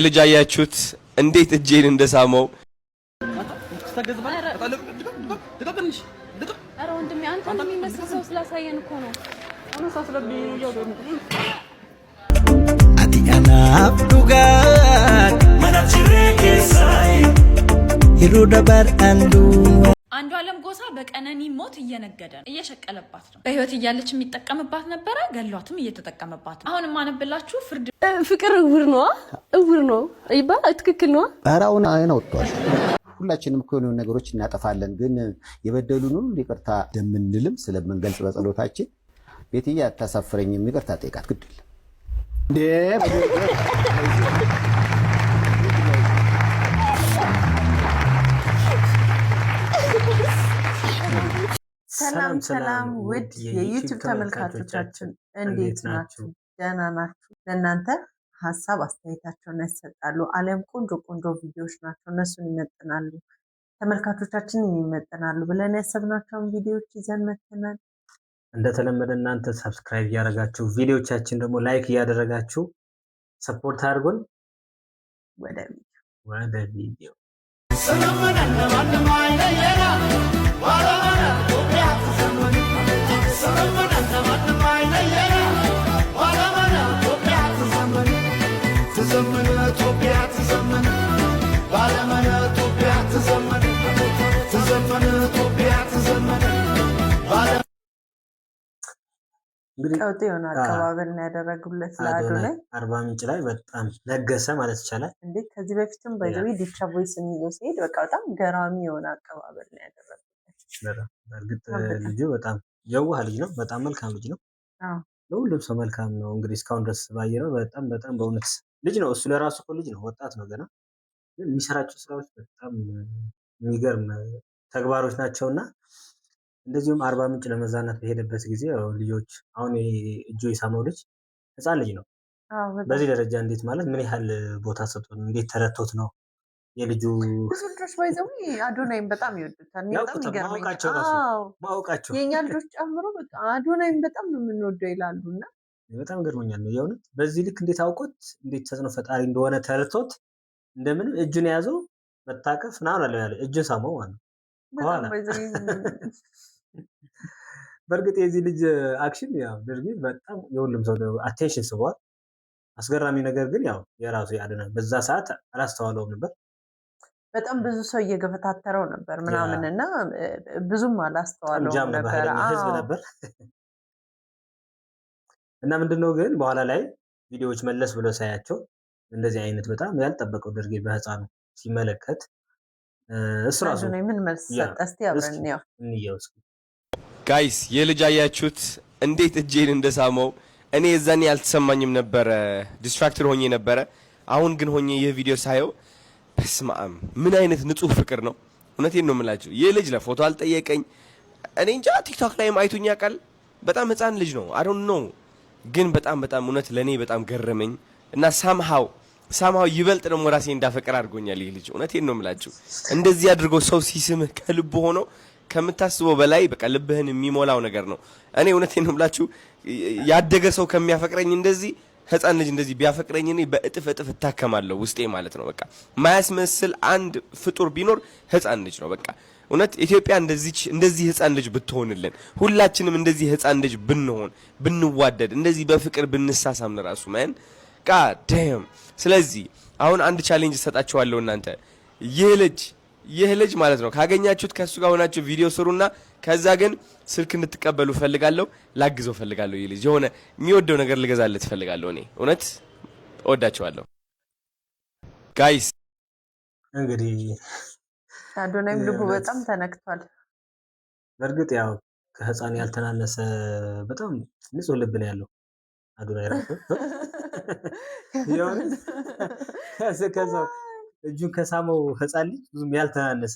የልጅ አያችሁት እንዴት እጄን እንደሳመው። ኧረ ወንድሜ አንተ የሚመስል ሰው ስላሳየን እኮ ነው። አንዱ ዓለም ጎሳ በቀነኒ ሞት እየነገደ ነው፣ እየሸቀለባት ነው። በህይወት እያለች የሚጠቀምባት ነበረ፣ ገሏትም እየተጠቀመባት ነው። አሁን ማነብላችሁ ፍርድ ፍቅር እውር ነው ይባል ትክክል ነው። አራውን አይን ወጥቷል። ሁላችንም እኮ የሆኑ ነገሮች እናጠፋለን፣ ግን የበደሉን ሁሉ ይቅርታ እንደምንልም ስለምንገልጽ በጸሎታችን ቤትዬ አታሳፍረኝም ይቅርታ ጠይቃት ግድል ሰላም ውድ የዩቲዩብ ተመልካቾቻችን እንዴት ናችሁ? ደህና ናችሁ? ለእናንተ ሀሳብ አስተያየታቸውን ያሰጣሉ። አለም ቆንጆ ቪዲዮዎች ናቸው፣ እነሱን ይመጥናሉ፣ ተመልካቾቻችን ይመጥናሉ ብለን ያሰብናቸውን ቪዲዮዎች ይዘን መጥተናል። እንደተለመደ እናንተ ሰብስክራይብ እያደረጋችሁ ቪዲዮቻችን ደግሞ ላይክ እያደረጋችሁ ሰፖርት አድርጉን። ወደ ቪዲዮ ቀውጤ የሆነ አቀባበል ነው ያደረጉለት ለአዶናይ አርባ ምንጭ ላይ በጣም ነገሰ ማለት ይቻላል። እንዴ ከዚህ በፊትም ባይዘዊ ዲቻ ቮይስ የሚለው ሲሄድ በቃ በጣም ገራሚ የሆነ አቀባበል ነው ያደረጉለት። በእርግጥ ልጁ በጣም የዋህ ልጅ ነው፣ በጣም መልካም ልጅ ነው። ለሁሉም ሰው መልካም ነው። እንግዲህ እስካሁን ድረስ ባየነው በጣም በእውነት ልጅ ነው። እሱ ለራሱ እኮ ልጅ ነው፣ ወጣት ነው ገና። የሚሰራቸው ስራዎች በጣም የሚገርም ተግባሮች ናቸውና እንደዚሁም አርባ ምንጭ ለመዝናናት በሄደበት ጊዜ ልጆች አሁን እጆ የሳመው ልጅ ህፃን ልጅ ነው። በዚህ ደረጃ እንዴት ማለት ምን ያህል ቦታ ሰጥቶት እንዴት ተረቶት ነው የልጁ ብዙ ልጆች ባይዘው አዶናይን በጣም ይወዱታል። በጣም ማወቃቸው የኛ ልጆች ጨምሮ በቃ አዶናይን በጣም ነው የምንወደው ይላሉና በጣም ገርሞኛል ነው የእውነት። በዚህ ልክ እንዴት አውቆት እንዴት ተጽዕኖ ፈጣሪ እንደሆነ ተረቶት እንደምንም እጁን የያዘው መታቀፍ ምናምን አለ ያለ እጁን ሳመው ማለት ነው ከኋላ። በእርግጥ የዚህ ልጅ አክሽን ያው ድርጊት በጣም የሁሉም ሰው አቴንሽን ስቧል። አስገራሚ ነገር ግን ያው የራሱ ያደነ በዛ ሰዓት አላስተዋለውም ነበር። በጣም ብዙ ሰው እየገፈታተረው ነበር ምናምን እና ብዙም አላስተዋለውም ነበር። ህዝብ ነበር እና ምንድነው ግን በኋላ ላይ ቪዲዮዎች መለስ ብሎ ሳያቸው እንደዚህ አይነት በጣም ያልጠበቀው ድርጊት በህፃኑ ሲመለከት እሱ ራሱ ምን መልስ ሰጠ? እስቲ አብረን ያው እንየው እስኪ ጋይስ። የልጅ አያችሁት እንዴት እጄን እንደሳመው። እኔ እዛኔ ያልተሰማኝም ነበረ፣ ዲስትራክትድ ሆኜ ነበረ። አሁን ግን ሆኜ ይህ ቪዲዮ ሳየው በስማም ምን አይነት ንጹህ ፍቅር ነው። እውነቴን ነው የምላችሁ። ይህ ልጅ ለፎቶ አልጠየቀኝ። እኔ እንጃ ቲክቶክ ላይም አይቶኝ ያውቃል። በጣም ህፃን ልጅ ነው። አይ ዶንት ኖ ግን በጣም እውነት ለኔ በጣም ገረመኝ እና ሳምሃው ይበልጥ ደግሞ ራሴ እንዳፈቀር አድርጎኛል ይህ ልጅ። እውነቴን ነው የምላችሁ። እንደዚህ አድርጎ ሰው ሲስምህ ከልብ ሆኖ ከምታስበው በላይ በቃ ልብህን የሚሞላው ነገር ነው። እኔ እውነቴን ነው የምላችሁ ያደገ ሰው ከሚያፈቅረኝ እንደዚህ ህፃን ልጅ እንደዚህ ቢያፈቅረኝ እኔ በእጥፍ እታከማለሁ ውስጤ ማለት ነው። በቃ ማያስመስል አንድ ፍጡር ቢኖር ህፃን ልጅ ነው። በቃ እውነት ኢትዮጵያ እንደዚህ ህፃን ልጅ ብትሆንልን፣ ሁላችንም እንደዚህ ህፃን ልጅ ብንሆን፣ ብንዋደድ፣ እንደዚህ በፍቅር ብንሳሳም ለራሱ ማን ጋደም። ስለዚህ አሁን አንድ ቻሌንጅ ሰጣችኋለሁ እናንተ ይህ ልጅ ማለት ነው ካገኛችሁት ከሱ ጋር ሆናችሁ ቪዲዮ ስሩና ከዛ ግን ስልክ እንድትቀበሉ ፈልጋለሁ፣ ላግዘው ፈልጋለሁ። ይህ ልጅ የሆነ የሚወደው ነገር ልገዛለት ፈልጋለሁ። እኔ እውነት እወዳቸዋለሁ ጋይስ። እንግዲህ አዶናይም ልቡ በጣም ተነክቷል። በእርግጥ ያው ከህፃን ያልተናነሰ በጣም ንጹህ ልብ ነው ያለው አዶናይ ራሱ ከዛው እጁን ከሳመው ህፃን ልጅ ብዙም ያልተናነሰ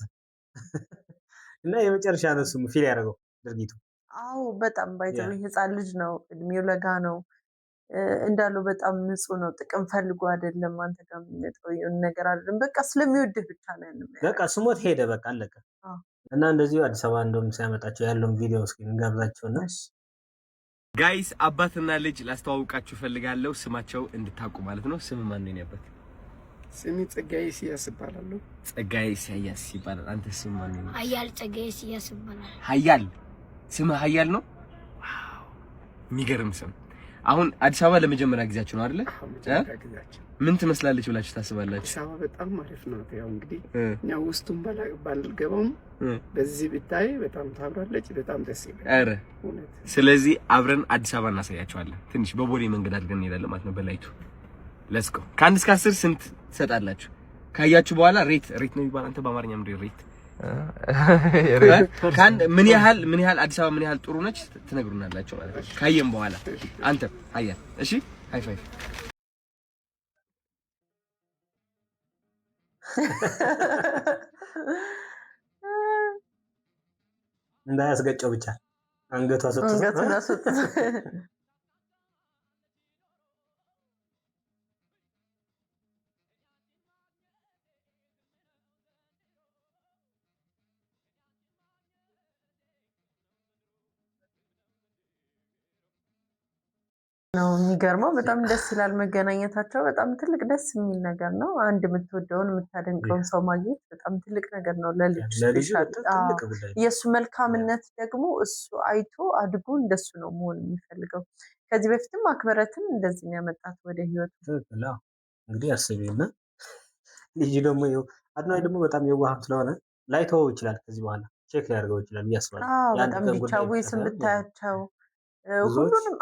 እና የመጨረሻ ነው እሱም ፊል ያደረገው ድርጊቱ። አዎ በጣም ባይዘው ህፃን ልጅ ነው፣ እድሜው ለጋ ነው እንዳለው በጣም ንጹህ ነው። ጥቅም ፈልጎ አይደለም አንተ ጋር የሚመጣው የሆነ ነገር አይደለም። በቃ ስለሚወድህ ብቻ ነው ያለው። በቃ ስሞት ሄደ በቃ አለቀ። እና እንደዚሁ አዲስ አበባ እንደውም ሲያመጣቸው ያለውን ቪዲዮ እስኪ እንጋብዛቸውና ጋይስ አባትና ልጅ ላስተዋውቃችሁ ፈልጋለሁ። ስማቸው እንድታውቁ ማለት ነው። ስም ማን ነው ያባት? ስሜ ጸጋዬ ኢሳያስ እባላለሁ። ጸጋዬ ኢሳያስ ይባላል። አንተ ስም ማን ነው? ሀያል ጸጋዬ ኢሳያስ ይባላል። ሀያል ስምህ ሀያል ነው? ዋው የሚገርም ስም። አሁን አዲስ አበባ ለመጀመሪያ ጊዜያችሁ ነው አይደለ? ምን ትመስላለች ብላችሁ ታስባላችሁ? አዲስ አበባ በጣም አሪፍ ነው። ያው እንግዲህ እኛ ውስጡን ባልገባም በዚህ ብታይ በጣም ታምራለች፣ በጣም ደስ ይላል። አረ ስለዚህ አብረን አዲስ አበባ እናሳያችኋለን። ትንሽ በቦሌ መንገድ አድርገን እንሄዳለን ማለት ነው በላይቱ። ሌትስ ጎ። ከአንድ እስከ 10 ስንት ትሰጣላችሁ? ካያችሁ በኋላ ሬት ነው የሚባል አንተ በአማርኛ ምንድን ሬት ምን ያህል አዲስ አበባ ምን ያህል ጥሩ ነች ትነግሩናላችሁ ማለት ነው ካየን በኋላ። አንተ ሀያል እሺ፣ ሃይ ፋይቭ። እንዳያስገጨው ብቻ አንገቷ ሰጥቶ ነው የሚገርመው። በጣም ደስ ይላል መገናኘታቸው። በጣም ትልቅ ደስ የሚል ነገር ነው። አንድ የምትወደውን የምታደንቀውን ሰው ማግኘት በጣም ትልቅ ነገር ነው ለልጅ። የእሱ መልካምነት ደግሞ እሱ አይቶ አድጎ እንደሱ ነው መሆን የሚፈልገው። ከዚህ በፊትም አክብረትን እንደዚህ ነው ያመጣት ወደ ህይወቱ። እንግዲህ አስቢና ልጅ ደግሞ አድናዊ ደግሞ በጣም የዋህም ስለሆነ ላይተወው ይችላል። ከዚህ በኋላ ቼክ ሊያደርገው ይችላል እያስባለሁ። በጣም ቢቻው ስም ብታያቸው ሁሉንም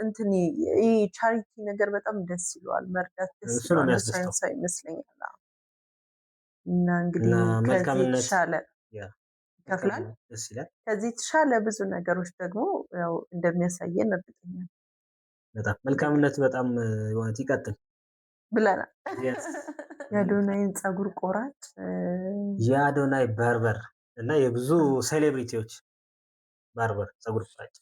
እንትን ይሄ ቻሪቲ ነገር በጣም ደስ ይለዋል። መርዳት ደስ ይለዋል። ሳይንስ ይመስለኛል። እና እንግዲህ ከዚህ የተሻለ ይከፍላል። ከዚህ የተሻለ ብዙ ነገሮች ደግሞ ያው እንደሚያሳየን እርግጠኛ ነኝ። በጣም መልካምነት በጣም የሆነ ይቀጥል ብለናል። የአዶናይን ፀጉር ቆራጭ የአዶናይ ባርበር እና የብዙ ሴሌብሪቲዎች ባርበር ፀጉር ቆራጭ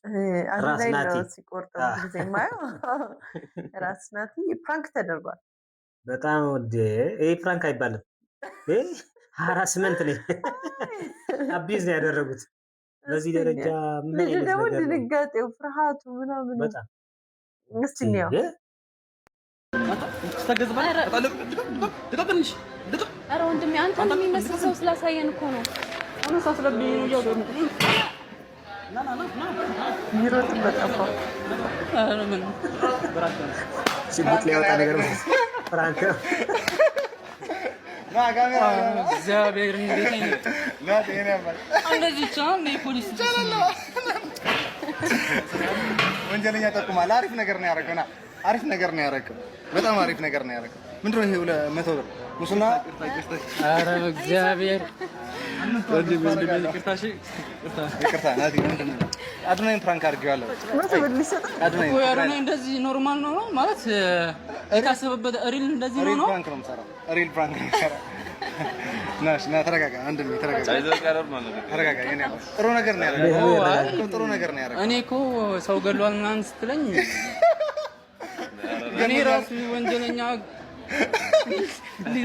ራስ ናቲ ሲቆርጠው ጊዜ ማየው ራስ ናቲ ፕራንክ ተደርጓል። በጣም ይሄ ፕራንክ አይባልም፣ ሃራስመንት ነው። አቢዝ ነው ያደረጉት በዚህ ደረጃ። ምን ልጅ ደግሞ ድንጋጤው ፍርሃቱ ምናምን በጣም እስቲ ነው ኧረ ወንድሜ አንተ የሚመስል ሰው ስላሳየን እኮ ነው። ሚሮጥ በጠፋ ሽጉጥ ሊያወጣ ነገር ነው። ፍራንክ እግዚአብሔር እንዴት እንደዚህ ቻን ፖሊስ ወንጀለኛ ጠቁማል። አሪፍ ነገር ነው ያደረገው። አሪፍ ነገር ነው ያደረገው። በጣም አሪፍ ነገር ነው ያደረገው። ምንድነው ይሄ 200 ብር ሙስና? ኧረ እግዚአብሔር ይቅርታ ናቲ፣ ምንድነው አድናይን ፕራንክ አድርጌዋለሁ። አድናይ እንደዚህ ኖርማል ነው ማለት የታሰበበት ሪል እንደዚህ ነው። ፕራንክ ነው የምሰራው። ሪል ፕራንክ ነው የምሰራው። ና ተረጋጋ፣ አንድም ተረጋጋ። ተረጋጋ። ጥሩ ነገር ነው ያደረገው። ጥሩ ነገር ነው ያደረገው። እኔ እኮ ሰው ገሏል ምናምን ስትለኝ እኔ ራሱ ወንጀለኛ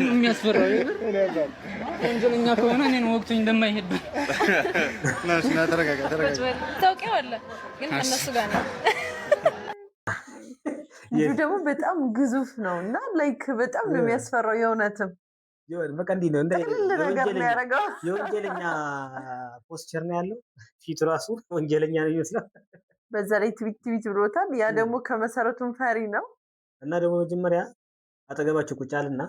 የሚያስፈራው ወንጀለኛ ከሆነ እኔን ወቅቱኝ እንደማይሄድ ና ተረጋጋ። ታውቂዋለህ ግን ከእነሱ ጋር ነው። ልጁ ደግሞ በጣም ግዙፍ ነው እና ላይክ በጣም ነው የሚያስፈራው። የእውነትም በቃ እንዲህ ነው የወንጀለኛ ፖስቸር ነው ያለው። ፊቱ ራሱ ወንጀለኛ ነው ይመስላል። በዛ ላይ ትዊት ብሎታል። ያ ደግሞ ከመሰረቱም ፈሪ ነው እና ደግሞ መጀመሪያ አጠገባቸው ቁጭ አለና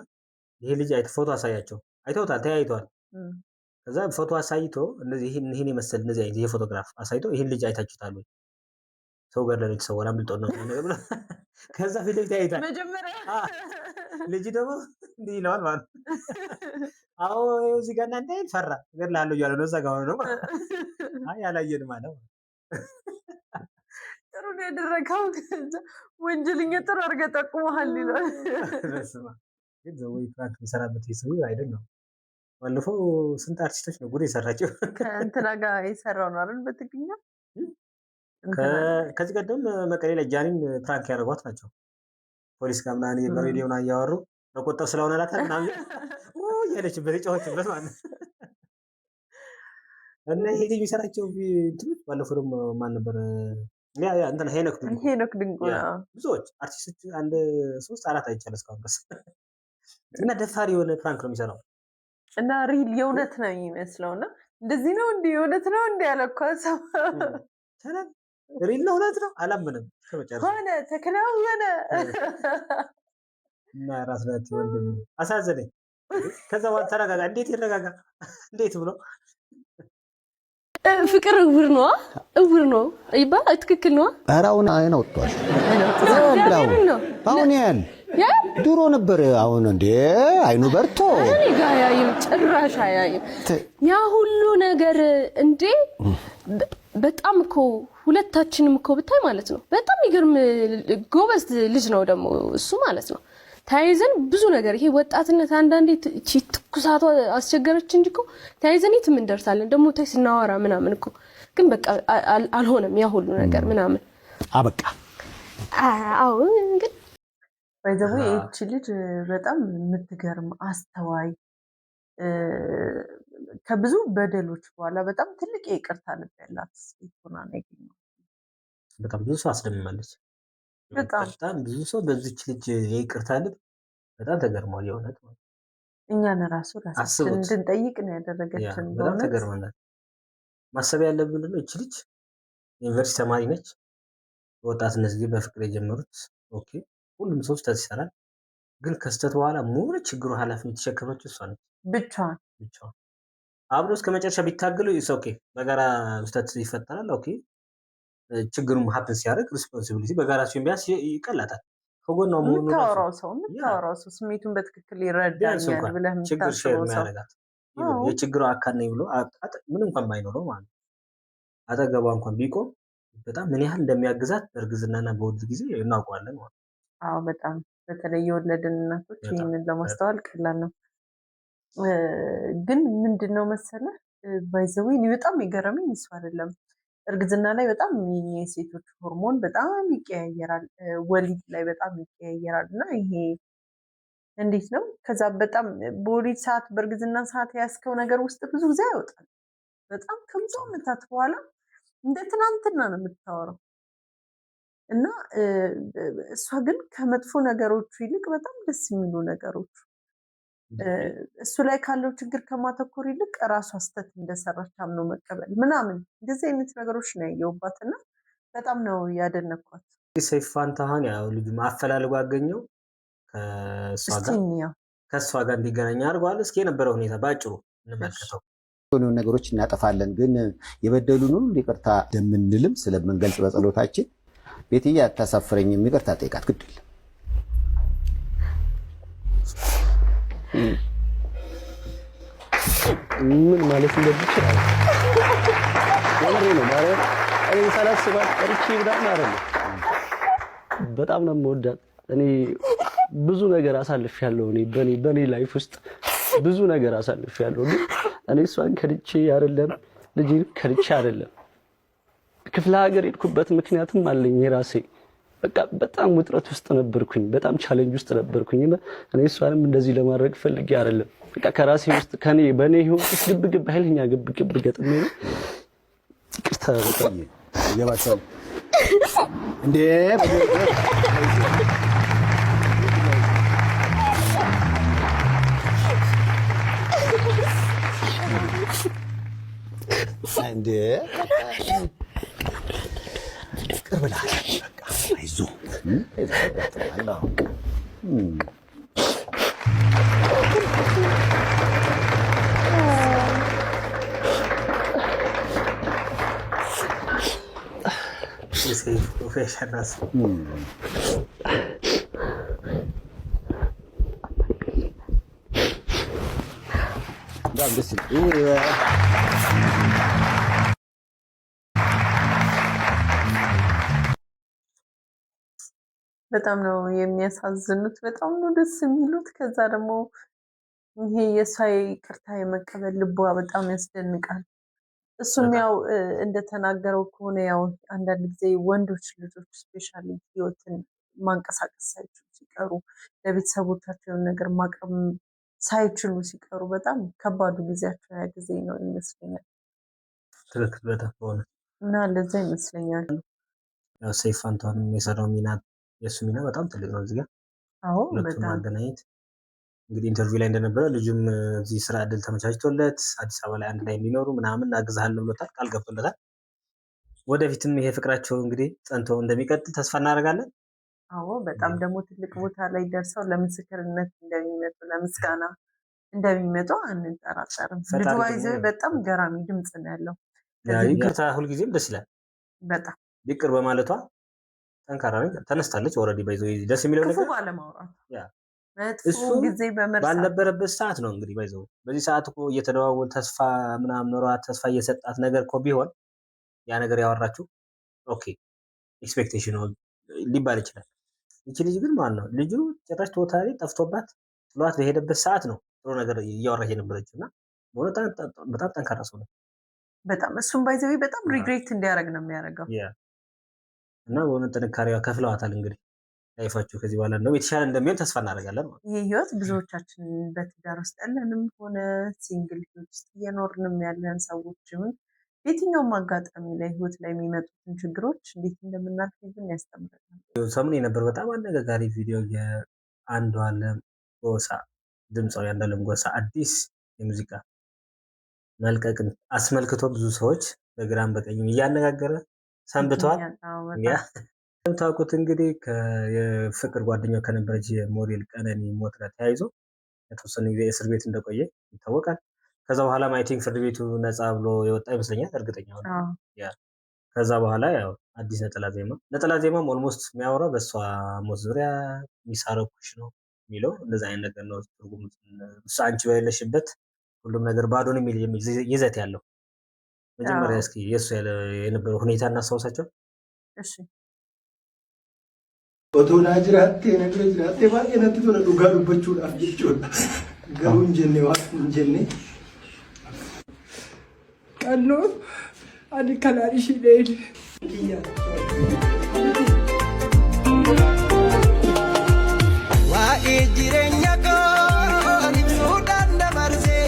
ይሄ ልጅ ፎቶ አሳያቸው። አይተውታል፣ ተያይተዋል። ከዛ ፎቶ አሳይቶ እነዚህ ይሄን የመሰል እነዚህ አይነት ይሄ ፎቶግራፍ አሳይቶ ይሄን ልጅ አይታችሁታል ወይ? ሰው ጋር ለልጅ ሰው ወራ ምልጦ ነው ብሎ ከዛ ፊት ለፊት ያይታል። መጀመሪያ ልጅ ደግሞ እንዲህ ይለዋል ማለት አዎ እዚህ ጋር እናንተ ፈራ ገድላለሁ እያለ ነው። እዛ ጋር ነው አይ አላየንም አለ። ጥሩ ነው ያደረገው። ወንጀለኛ ጥሩ አድርገህ ጠቁመሃል ይላል። ግን ዘወይ ፕራንክ የሚሰራበት ሰው አይደለም። ባለፈው ስንት አርቲስቶች ነው ጉድ የሰራቸው። ከእንትና ጋር የሰራው ነው አይደል? በትግኛ ከዚህ ቀደም መቀሌ ላይ ጃኒን ፕራንክ ያደረጓት ናቸው። ፖሊስ ጋር ምናምን በሬዲዮ ምናምን እያወሩ መቆጠብ ስለሆነ ላታል ምናምን እያለችበት የጮኸችበት ማለት ነው። እና ይሄ ልጅ የሚሰራቸው እንትኖች ባለፈው ደግሞ ማን ነበር? እንትን ሄኖክ ድንቁ ብዙዎች አርቲስቶች 1 3 4 አይቻለሁ እስካሁን ድረስ እና ደፋሪ የሆነ ፕራንክ ነው የሚሰራው እና ሪል የእውነት ነው የሚመስለውና እንደዚህ ነው እንዴ የእውነት ነው እንዴ ያለኳ ሰው ሪል ነው እውነት ነው አላምንም ሆነ ተከናወነ እና ራስ ናት ወንድም አሳዘነኝ። ከዛ በኋላ ተረጋጋ። እንዴት ይረጋጋ? እንዴት ብሎ ፍቅር እውር ነው ይባላል። ትክክል ነው። ኧረ አሁን አይን አውጥቷል። አሁን ያል ድሮ ነበር። አሁን እንዴ አይኑ በርቶ እኔ ጋር ያየው ጭራሽ አያየው ያ ሁሉ ነገር እንዴ በጣም እኮ ሁለታችንም እኮ ብታይ ማለት ነው በጣም ይገርም ጎበዝ ልጅ ነው ደግሞ እሱ ማለት ነው። ታይዘን ብዙ ነገር ይሄ ወጣትነት አንዳንዴ እቺ ትኩሳቷ አስቸገረች እንጂ እኮ ታይዘን የት ምን ደርሳለን ደግሞ ታይ ስናወራ ምናምን እኮ ግን በቃ አልሆነም ያ ሁሉ ነገር ምናምን አበቃ። አዎ ግን ባይዘው እቺ ልጅ በጣም የምትገርም አስተዋይ ከብዙ በደሎች በኋላ በጣም ትልቅ ይቅርታ ልብ ያላት ሴት ሆና ነው ያገኘው። በጣም ብዙ ሰው አስደምማለች። በጣም ብዙ ሰው በዚች ልጅ ይቅርታ ልብ በጣም ተገርሟል። የእውነት ማለት እኛን ራሱ ራሳችን እንድንጠይቅ ነው ያደረገችን። በጣም ተገርመናል። ማሰብ ያለብን ምንድን ነው እቺ ልጅ ዩኒቨርሲቲ ተማሪ ነች። በወጣትነት ጊዜ በፍቅር የጀመሩት ኦኬ ሁሉም ሰው ስህተት ይሰራል። ግን ከስተት በኋላ ሙሉ ችግሩ ኃላፊነት የተሸከመችው እሷ ነች ብቻዋን። አብሮ እስከ መጨረሻ ቢታገሉ ኦኬ በጋራ ስህተት ይፈጠራል። ኦኬ ችግሩም ሀፕን ሲያደርግ ሪስፖንሲቢሊቲ በጋራ ሲሆን ቢያንስ ይቀላታል። ከጎኗ መሆኑ የምታወራው ሰው ስሜቱን በትክክል ይረዳኛል ብለህ ችግር ሼር የሚያደርጋት የችግሩ አካል ነኝ ብሎ ምን እንኳን ባይኖረው ማለት አጠገቧ እንኳን ቢቆም በጣም ምን ያህል እንደሚያግዛት በእርግዝናና በወሊድ ጊዜ እናውቀዋለን ማለት ነው። አዎ በጣም በተለይ የወለድን እናቶች ይህንን ለማስተዋል ቀላል ነው። ግን ምንድነው መሰለህ ባይዘው በጣም የገረመኝ እሱ አይደለም እርግዝና ላይ በጣም የሴቶች ሆርሞን በጣም ይቀያየራል፣ ወሊድ ላይ በጣም ይቀያየራል እና ይሄ እንዴት ነው ከዛ በጣም በወሊድ ሰዓት በእርግዝና ሰዓት ያስከው ነገር ውስጥ ብዙ ጊዜ አይወጣል። በጣም ከብዙ ዓመታት በኋላ እንደ ትናንትና ነው የምታወራው እና እሷ ግን ከመጥፎ ነገሮቹ ይልቅ በጣም ደስ የሚሉ ነገሮች እሱ ላይ ካለው ችግር ከማተኮር ይልቅ ራሷ ስተት እንደሰራች አምኖ መቀበል ምናምን እንደዚህ አይነት ነገሮች ነው ያየሁባት እና በጣም ነው ያደነኳት። ሰይፉ ፋንታሁን ያው ልጁ ማፈላለጉ አገኘው ከእሷ ጋር እንዲገናኝ አድርጓል። እስኪ የነበረው ሁኔታ ባጭሩ እንመልከተው። የሆኑ ነገሮች እናጠፋለን፣ ግን የበደሉን ሁሉ ይቅርታ እንደምንልም ስለምንገልጽ በጸሎታችን ቤትዬ አታሳፍረኝም፣ ይቅርታ ጠይቃት ግድ የለም። ምን ማለት እንደዚህ ነው ማለት እኔ ሳላስባት ቀርቼ ብዳም አይደለም። በጣም ነው የምወዳት። እኔ ብዙ ነገር አሳልፌያለሁ። በኔ ላይፍ ውስጥ ብዙ ነገር አሳልፌያለሁ። ግን እኔ እሷን ከድቼ አይደለም፣ ልጅን ከድቼ አይደለም። ክፍለ ሀገር ሄድኩበት ምክንያትም አለኝ የራሴ። በቃ በጣም ውጥረት ውስጥ ነበርኩኝ፣ በጣም ቻሌንጅ ውስጥ ነበርኩኝ። እኔ እሷንም እንደዚህ ለማድረግ ፈልጌ አይደለም። በቃ ከራሴ ውስጥ በኔ ህይወት ውስጥ ግብግብ ኃይለኛ ግብግብ ገጥሜ ነው። ይቅርታ በጣም ይገባሻል እንዴ? እንዴ ቅርብላል በቃ አይዞህ በጣም ነው የሚያሳዝኑት፣ በጣም ነው ደስ የሚሉት። ከዛ ደግሞ ይሄ የእሷ ይቅርታ የመቀበል ልቧ በጣም ያስደንቃል። እሱም ያው እንደተናገረው ከሆነ ያው አንዳንድ ጊዜ ወንዶች ልጆች ስፔሻሊ ህይወትን ማንቀሳቀስ ሳይችሉ ሲቀሩ ለቤተሰቦቻቸውን ነገር ማቅረብ ሳይችሉ ሲቀሩ በጣም ከባዱ ጊዜያቸው ያ ጊዜ ነው ይመስለኛል። ትክክል በጣም ሆነ እና ለዛ ይመስለኛል ያው ሰይፉ ፋንታሁን የሰራው ሚና የእሱ ሚና በጣም ትልቅ ነው እዚህ ጋር። አዎ ሁለቱን ማገናኘት እንግዲህ ኢንተርቪው ላይ እንደነበረ ልጁም እዚህ ስራ እድል ተመቻችቶለት አዲስ አበባ ላይ አንድ ላይ እንዲኖሩ ምናምን አግዛለሁ ብሎታል፣ ቃል ገብቶለታል። ወደፊትም ይሄ ፍቅራቸው እንግዲህ ጸንቶ እንደሚቀጥል ተስፋ እናደርጋለን። አዎ በጣም ደግሞ ትልቅ ቦታ ላይ ደርሰው ለምስክርነት እንደሚመጡ ለምስጋና እንደሚመጡ አንጠራጠርም። ልጁ አይዘው በጣም ገራሚ ድምጽ ነው ያለው። ይቅርታ ሁልጊዜም ደስ ይላል። በጣም ይቅር በማለቷ ጠንካራ ተነስታለች። ኦልሬዲ ባይዘው ደስ የሚለው ነገር ክፉ ባለማውራት መጥፎ ጊዜ በመርሳት ባልነበረበት ሰዓት ነው እንግዲህ ባይዘው በዚህ ሰዓት እኮ እየተደዋወሉ ተስፋ ምናምን ኖሯት ተስፋ እየሰጣት ነገር እኮ ቢሆን ያ ነገር ያወራችው ኦኬ ኤክስፔክቴሽን ሊባል ይችላል። ይቺ ልጅ ግን ማን ነው ልጁ ጭራሽ ቶታሊ ጠፍቶባት ጥሏት በሄደበት ሰዓት ነው ጥሩ ነገር እያወራች የነበረችው እና በጣም ጠንካራ ሰው ነው። በጣም እሱም ባይዘው በጣም ሪግሬት እንዲያደርግ ነው የሚያደርገው እና በእውነት ጥንካሬዋ ከፍለዋታል። እንግዲህ ላይፋችሁ ከዚህ በኋላ ነው የተሻለ እንደሚሆን ተስፋ እናደርጋለን። ይህ ህይወት ብዙዎቻችን በትዳር ውስጥ ያለንም ሆነ ሲንግል ህይወት ውስጥ እየኖርንም ያለን ሰዎችም የትኛውም አጋጣሚ ላይ ህይወት ላይ የሚመጡትን ችግሮች እንዴት እንደምናልፍ ግን ያስተምረናል። ሰሞኑን የነበር በጣም አነጋጋሪ ቪዲዮ የአንዷለም ጎሳ ድምፃዊ አንዷለም ጎሳ አዲስ የሙዚቃ መልቀቅን አስመልክቶ ብዙ ሰዎች በግራም በቀኝም እያነጋገረ ሰንብተዋል። እንደምታውቁት እንግዲህ የፍቅር ጓደኛው ከነበረች የሞዴል ቀነኒ ሞት ጋር ተያይዞ የተወሰኑ ጊዜ እስር ቤት እንደቆየ ይታወቃል። ከዛ በኋላ ማይቲንግ ፍርድ ቤቱ ነፃ ብሎ የወጣ ይመስለኛል፣ እርግጠኛ ሆነ። ከዛ በኋላ ያው አዲስ ነጠላ ዜማም ኦልሞስት የሚያወራው በእሷ ሞት ዙሪያ የሚሳረኩሽ ነው የሚለው እንደዛ አይነት ነገር ነው። ትርጉም እሱ አንቺ በሌለሽበት ሁሉም ነገር ባዶ ነው የሚል ይዘት ያለው። መጀመሪያ እስኪ የእሱ የነበረው ሁኔታ እናስታውሳቸው። እሺ Otoon jiraatee nagara jiraatee baay'ee natti tola dhugaa dubbachuudhaaf jechuudha. Garuu hin jenne waan hin jenne. Qannoo ani kanaan ishii dheede. Waa'ee jireenya koo ibsuudhaan dabarsee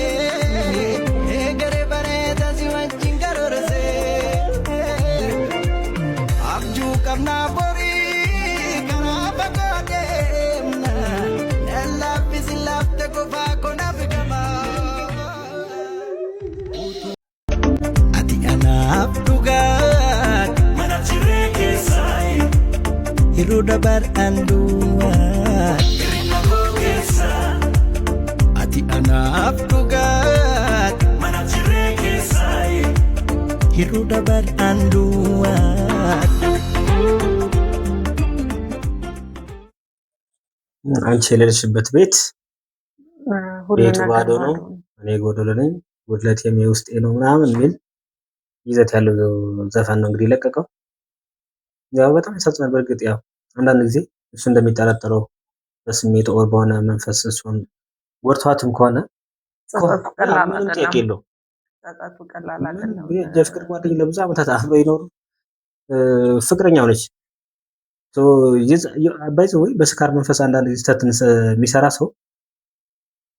eegale bareeda si wajjin garoorsee abjuu qabnaa borii. Ati anaaf dhugaat mana jiree keessaayi yeroo dabar'an duwwaat hir'ina koo keessa. Ati anaaf dhugaat mana jiree keessaayi yeroo dabar'an duwwaat. አንቺ የሌለሽበት ቤት ቤቱ ባዶ ነው፣ እኔ ጎደሎ ነኝ፣ ጉድለቴም የውስጤ ነው ምናምን የሚል ይዘት ያለው ዘፈን ነው እንግዲህ ለቀቀው። ያው በጣም ያሳዝናል። በእርግጥ ያው አንዳንድ ጊዜ እሱ እንደሚጠረጠረው በስሜት ኦር በሆነ መንፈስ እሱን ጎድቷትም ከሆነ ምንም ጥያቄ የለውም። የፍቅር ጓደኛ ለብዙ ዓመታት አብረው ይኖሩ ፍቅረኛው ነች። ወይ በስካር መንፈስ አንዳንድ ስህተትን የሚሰራ ሰው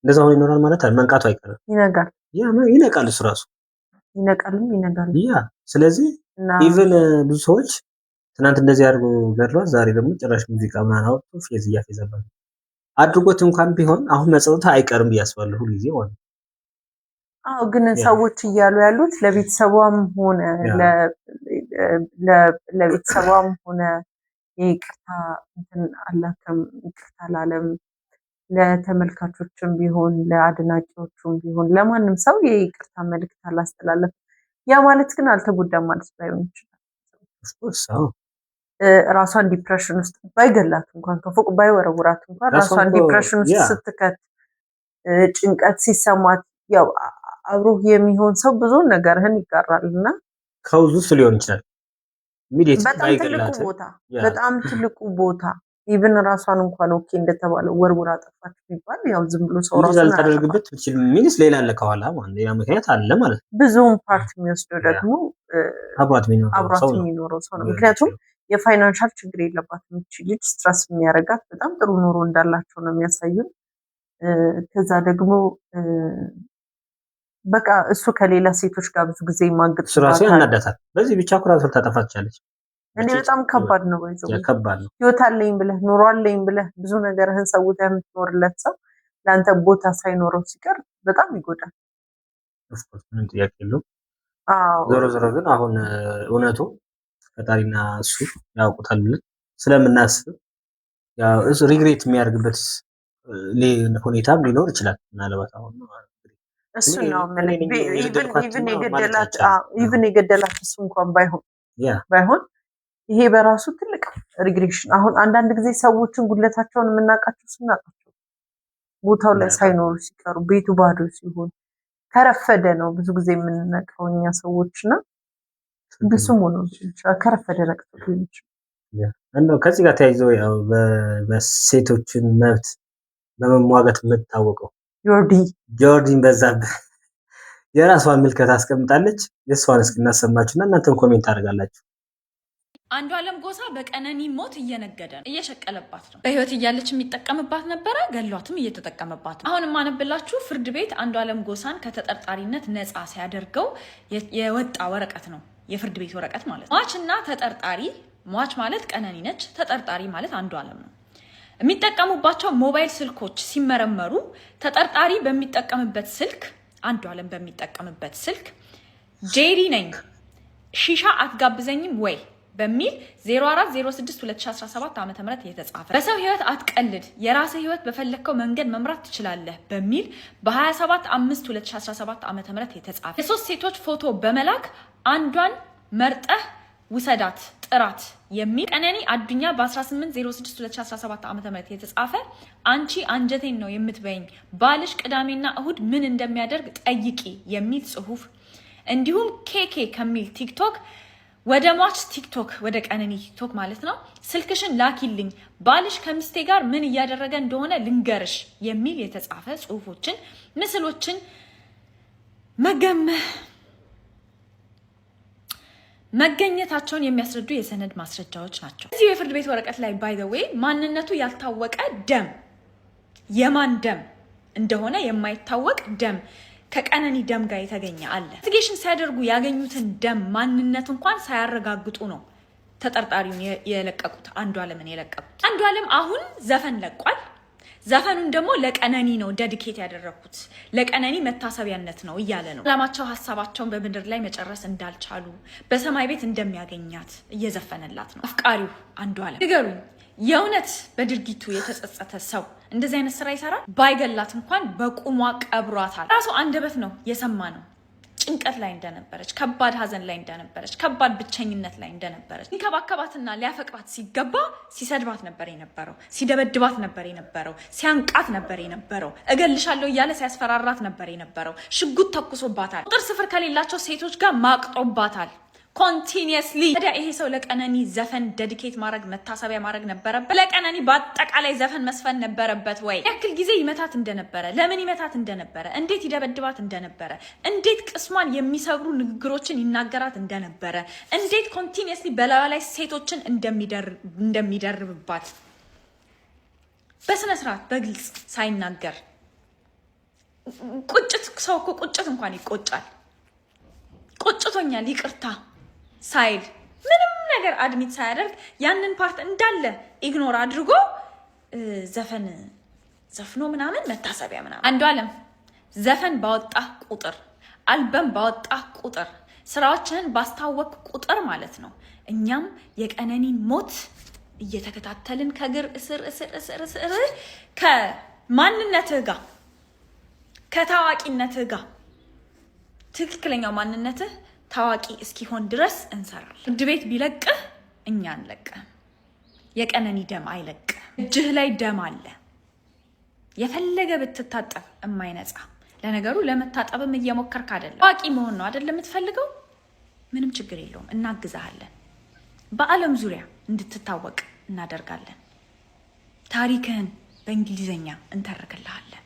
እንደዛ ሆኖ ይኖራል ማለት መንቃቱ አይቀርም። ይነቃል፣ እሱ ራሱ ይነቃል። ስለዚህ ኢቭን ብዙ ሰዎች ትናንት እንደዚህ አድርጎ ገድሏት ዛሬ ደግሞ ጭራሽ ሙዚቃ ምናምን አውጥቶ ፌዝ እያፌዘባት አድርጎት እንኳን ቢሆን አሁን መጸጸቱ አይቀርም ብዬ አስባለሁ ሁልጊዜ ማለት ነው። አዎ ግን ሰዎች እያሉ ያሉት ለቤተሰቧም ሆነ ይቅርታ እንትን አላከም ይቅርታ አላለም። ለተመልካቾችም ቢሆን ለአድናቂዎቹም ቢሆን ለማንም ሰው የይቅርታ መልእክት አላስተላለፈም። ያ ማለት ግን አልተጎዳም ማለት ባይሆን ይችላል። ራሷን ዲፕሬሽን ውስጥ ባይገላት እንኳን ከፎቅ ባይወረውራት እንኳን ራሷን ዲፕሬሽን ውስጥ ስትከት ጭንቀት ሲሰማት ያው አብሮህ የሚሆን ሰው ብዙ ነገርህን ይጋራል እና ከውዙ ሊሆን ይችላል በጣም ትልቁ ቦታ ኢቭን ራሷን እንኳን ኦኬ እንደተባለው ወርውራ ጠፋች ቢባል ያው ዝም ብሎ ሰው ራሱን ታደርግበት ትችል ሚኒስ ሌላ አለ ከኋላ ማለት ሌላ ምክንያት አለ ማለት ነው። ብዙውን ፓርት የሚወስደው ደግሞ አብሯት የሚኖረው ሰው ነው። ምክንያቱም የፋይናንሻል ችግር የለባትም እቺ ልጅ። ስትረስ የሚያደርጋት በጣም ጥሩ ኑሮ እንዳላቸው ነው የሚያሳዩን። ከዛ ደግሞ በቃ እሱ ከሌላ ሴቶች ጋር ብዙ ጊዜ ማግጥ ራሱ ያናዳታል። በዚህ ብቻ ኩራቱ ታጠፋ ትችላለች። እኔ በጣም ከባድ ነው ባይዘው ከባድ ነው። ህይወት አለኝ ብለህ ኑሮ አለኝ ብለህ ብዙ ነገርህን ሰውተህ የምትኖርለት ሰው ለአንተ ቦታ ሳይኖረው ሲቀር በጣም ይጎዳል። ምንም ጥያቄ የለውም። ዞሮ ዞሮ ግን አሁን እውነቱ ፈጣሪና እሱ ያውቁታል ብለን ስለምናስብ ያው እሱ ሪግሬት የሚያደርግበት ሁኔታም ሊኖር ይችላል። ምናልባት አሁን እሱ ነው ኢቭን የገደላት እሱ እንኳን ባይሆን ይሄ በራሱ ትልቅ ሪግሬሽን። አሁን አንዳንድ ጊዜ ሰዎችን ጉድለታቸውን የምናውቃቸው ስናውቃቸው ቦታው ላይ ሳይኖሩ ሲቀሩ ቤቱ ባዶ ሲሆን ከረፈደ ነው ብዙ ጊዜ የምንነቀው እኛ ሰዎችና ብሱም ሆኖ ከረፈደ ነቅቶ ሊሆን እንደው ከዚህ ጋር ተያይዞ ያው በሴቶችን መብት በመሟገት የምትታወቀው ጆርዲን በዛብህ የራሷን ምልከታ አስቀምጣለች። የእሷን እስኪ እናሰማችሁና እናንተም ኮሜንት አድርጋላችሁ። አንዷለም ጎሳ በቀነኒ ሞት እየነገደ ነው፣ እየሸቀለባት ነው። በህይወት እያለች የሚጠቀምባት ነበረ፣ ገሏትም እየተጠቀመባት ነው። አሁን ማነብላችሁ ፍርድ ቤት አንዷለም ጎሳን ከተጠርጣሪነት ነፃ ሲያደርገው የወጣ ወረቀት ነው። የፍርድ ቤት ወረቀት ማለት ነው። ሟች እና ተጠርጣሪ፣ ሟች ማለት ቀነኒ ነች፣ ተጠርጣሪ ማለት አንዷለም ነው። የሚጠቀሙባቸው ሞባይል ስልኮች ሲመረመሩ ተጠርጣሪ በሚጠቀምበት ስልክ፣ አንዷለም በሚጠቀምበት ስልክ ጄሪ ነኝ ሺሻ አትጋብዘኝም ወይ በሚል 04062017 ዓ.ም የተጻፈ በሰው ህይወት አትቀልድ የራስህ ህይወት በፈለከው መንገድ መምራት ትችላለህ በሚል በ27/5/2017 ዓ.ም የተጻፈ የሶስት ሴቶች ፎቶ በመላክ አንዷን መርጠህ ውሰዳት ጥራት የሚል ቀነኒ አዱኛ በ18/06/2017 ዓ.ም የተጻፈ አንቺ አንጀቴን ነው የምትበይኝ ባልሽ ቅዳሜና እሁድ ምን እንደሚያደርግ ጠይቂ የሚል ጽሁፍ እንዲሁም ኬኬ ከሚል ቲክቶክ ወደ ሟች ቲክቶክ ወደ ቀነኒ ቲክቶክ ማለት ነው ስልክሽን ላኪልኝ ባልሽ ከሚስቴ ጋር ምን እያደረገ እንደሆነ ልንገርሽ የሚል የተጻፈ ጽሁፎችን ምስሎችን መገኘታቸውን የሚያስረዱ የሰነድ ማስረጃዎች ናቸው። እዚህ የፍርድ ቤት ወረቀት ላይ ባይ ዘ ዌይ ማንነቱ ያልታወቀ ደም የማን ደም እንደሆነ የማይታወቅ ደም ከቀነኒ ደም ጋር የተገኘ አለ። ኢንቨስቲጌሽን ሲያደርጉ ያገኙትን ደም ማንነት እንኳን ሳያረጋግጡ ነው ተጠርጣሪውን የለቀቁት፣ አንዷለምን የለቀቁት። አንዷለም አሁን ዘፈን ለቋል። ዘፈኑን ደግሞ ለቀነኒ ነው ዴዲኬት ያደረኩት ለቀነኒ መታሰቢያነት ነው እያለ ነው። ዓላማቸው ሀሳባቸውን በምድር ላይ መጨረስ እንዳልቻሉ በሰማይ ቤት እንደሚያገኛት እየዘፈነላት ነው አፍቃሪው አንዷለም። ንገሩኝ፣ የእውነት በድርጊቱ የተጸጸተ ሰው እንደዚህ አይነት ስራ ይሰራል? ባይገላት እንኳን በቁሟ ቀብሯታል። ራሱ አንደበት ነው የሰማ ነው። ጭንቀት ላይ እንደነበረች፣ ከባድ ሀዘን ላይ እንደነበረች፣ ከባድ ብቸኝነት ላይ እንደነበረች ሊንከባከባትና ሊያፈቅራት ሲገባ ሲሰድባት ነበር የነበረው፣ ሲደበድባት ነበር የነበረው፣ ሲያንቃት ነበር የነበረው፣ እገልሻለሁ እያለ ሲያስፈራራት ነበር የነበረው። ሽጉጥ ተኩሶባታል። ቁጥር ስፍር ከሌላቸው ሴቶች ጋር ማቅጦባታል ኮንቲኒየስሊ። ታዲያ ይሄ ሰው ለቀነኒ ዘፈን ዴዲኬት ማድረግ መታሰቢያ ማድረግ ነበረበት? ለቀነኒ በአጠቃላይ ዘፈን መስፈን ነበረበት ወይ? ያክል ጊዜ ይመታት እንደነበረ፣ ለምን ይመታት እንደነበረ፣ እንዴት ይደበድባት እንደነበረ፣ እንዴት ቅስሟን የሚሰብሩ ንግግሮችን ይናገራት እንደነበረ፣ እንዴት ኮንቲኒየስሊ በላዩ ላይ ሴቶችን እንደሚደርብባት በስነ ስርዓት በግልጽ ሳይናገር ቁጭት። ሰው እኮ ቁጭት እንኳን ይቆጫል። ቆጭቶኛል ይቅርታ ሳይል ምንም ነገር አድሚት ሳያደርግ ያንን ፓርት እንዳለ ኢግኖር አድርጎ ዘፈን ዘፍኖ ምናምን መታሰቢያ ምናምን። አንዷለም ዘፈን ባወጣ ቁጥር፣ አልበም ባወጣ ቁጥር፣ ስራዎችህን ባስታወቅ ቁጥር ማለት ነው እኛም የቀነኒን ሞት እየተከታተልን ከግር እስር ከማንነትህ ጋር ከታዋቂነትህ ጋር ትክክለኛው ማንነትህ ታዋቂ እስኪሆን ድረስ እንሰራለን። ፍርድ ቤት ቢለቅህ እኛ አንለቅህም። የቀነኒ ደም አይለቅህ። እጅህ ላይ ደም አለ፣ የፈለገ ብትታጠብ የማይነጻ። ለነገሩ ለመታጠብም እየሞከርክ አይደለም። ታዋቂ መሆን ነው አይደለም የምትፈልገው? ምንም ችግር የለውም፣ እናግዛሃለን። በዓለም ዙሪያ እንድትታወቅ እናደርጋለን። ታሪክህን በእንግሊዝኛ እንተርክልሃለን።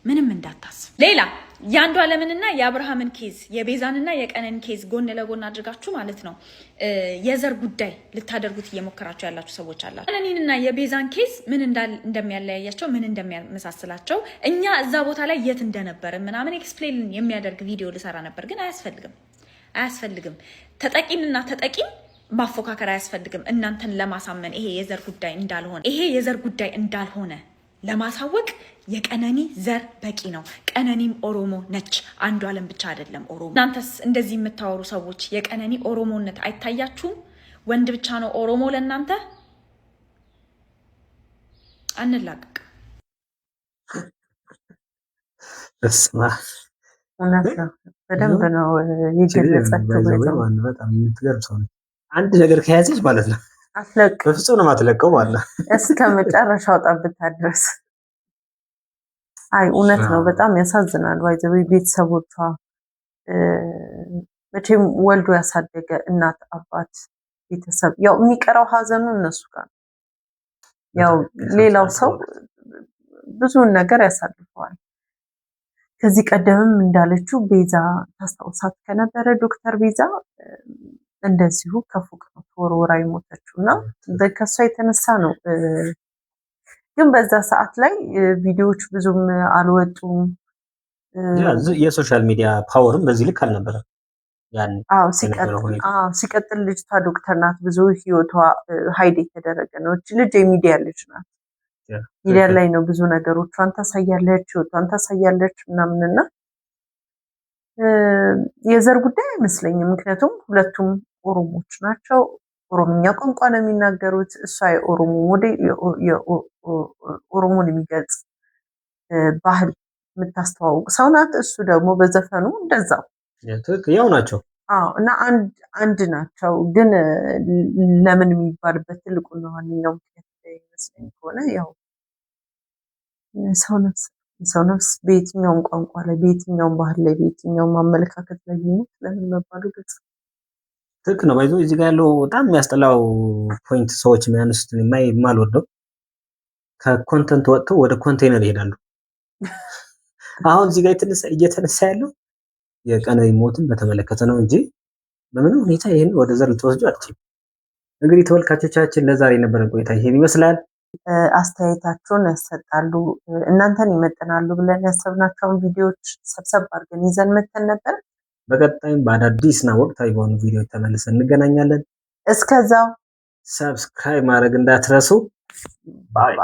ምንም እንዳታስብ። ሌላ የአንዷለምንና የአብርሃምን ኬዝ የቤዛንና የቀነኒ ኬዝ ጎን ለጎን አድርጋችሁ ማለት ነው የዘር ጉዳይ ልታደርጉት እየሞከራችሁ ያላችሁ ሰዎች አላችሁ። ቀነኒንና የቤዛን ኬዝ ምን እንደሚያለያያቸው ምን እንደሚያመሳስላቸው እኛ እዛ ቦታ ላይ የት እንደነበረ ምናምን ኤክስፕሌን የሚያደርግ ቪዲዮ ልሰራ ነበር፣ ግን አያስፈልግም። ተጠቂንና ተጠቂን ማፎካከር አያስፈልግም። እናንተን ለማሳመን ይሄ የዘር ጉዳይ እንዳልሆነ ለማሳወቅ የቀነኒ ዘር በቂ ነው። ቀነኒም ኦሮሞ ነች፣ አንዷለም ብቻ አይደለም ኦሮሞ። እናንተስ እንደዚህ የምታወሩ ሰዎች የቀነኒ ኦሮሞነት አይታያችሁም? ወንድ ብቻ ነው ኦሮሞ ለእናንተ? አንላቀቅ። እውነት ነው። በደንብ ነው የገለጸችው። በጣም የምትገርም ሰው ነው። አንድ ነገር ከያዘች ማለት ነው በፍጹም ነው የማትለቀው ማለት ነው እስከ መጨረሻው ጠብታ ድረስ። አይ እውነት ነው። በጣም ያሳዝናል። ባይዘው ቤተሰቦቿ መቼም ወልዶ ያሳደገ እናት፣ አባት፣ ቤተሰብ ያው የሚቀረው ሀዘኑ እነሱ ጋር ነው። ያው ሌላው ሰው ብዙውን ነገር ያሳልፈዋል። ከዚህ ቀደምም እንዳለችው ቤዛ ታስታውሳት ከነበረ ዶክተር ቤዛ እንደዚሁ ከፎቅ ነው ተወርውራ የሞተችው እና ከሷ የተነሳ ነው። ግን በዛ ሰዓት ላይ ቪዲዮዎች ብዙም አልወጡም። የሶሻል ሚዲያ ፓወርም በዚህ ልክ አልነበረም። ሲቀጥል ልጅቷ ዶክተር ናት። ብዙ ህይወቷ ሀይድ የተደረገ ነው። እች ልጅ የሚዲያ ልጅ ናት። ሚዲያ ላይ ነው ብዙ ነገሮቿን ታሳያለች፣ ህይወቷን ታሳያለች ምናምንና የዘር ጉዳይ አይመስለኝም። ምክንያቱም ሁለቱም ኦሮሞች ናቸው። ኦሮምኛ ቋንቋ ነው የሚናገሩት። እሷ ኦሮሞን የሚገልጽ ባህል የምታስተዋውቅ ሰው ናት። እሱ ደግሞ በዘፈኑ እንደዛው ያው ናቸው እና አንድ ናቸው። ግን ለምን የሚባልበት ትልቁና ዋነኛው ምክንያት ይመስለኝ ከሆነ ያው ሰው ነፍስ በየትኛውም ቋንቋ ላይ፣ በየትኛውም ባህል ላይ፣ በየትኛውም አመለካከት ላይ ቢሞት ለምን መባሉ ግልጽ ትክክል ነው። ባይዞ እዚህ ጋር ያለው በጣም የሚያስጠላው ፖይንት ሰዎች የሚያነሱት የማልወደው ከኮንተንት ወጥተው ወደ ኮንቴነር ይሄዳሉ። አሁን እዚህ ጋር እየተነሳ ያለው የቀነኒ ሞትን በተመለከተ ነው እንጂ በምንም ሁኔታ ይሄን ወደ ዘር ልትወስዱ አትችልም። እንግዲህ ተመልካቾቻችን ለዛሬ የነበረን ቆይታ ይሄን ይመስላል። አስተያየታቸውን ያሰጣሉ። እናንተን ይመጥናሉ ብለን ያሰብናቸውን ቪዲዮዎች ሰብሰብ አድርገን ይዘን መተን ነበር። በቀጣይም በአዳዲስና ወቅታዊ በሆኑ ቪዲዮዎች ተመልሰን እንገናኛለን። እስከዛው ሰብስክራይብ ማድረግ እንዳትረሱ። ባይ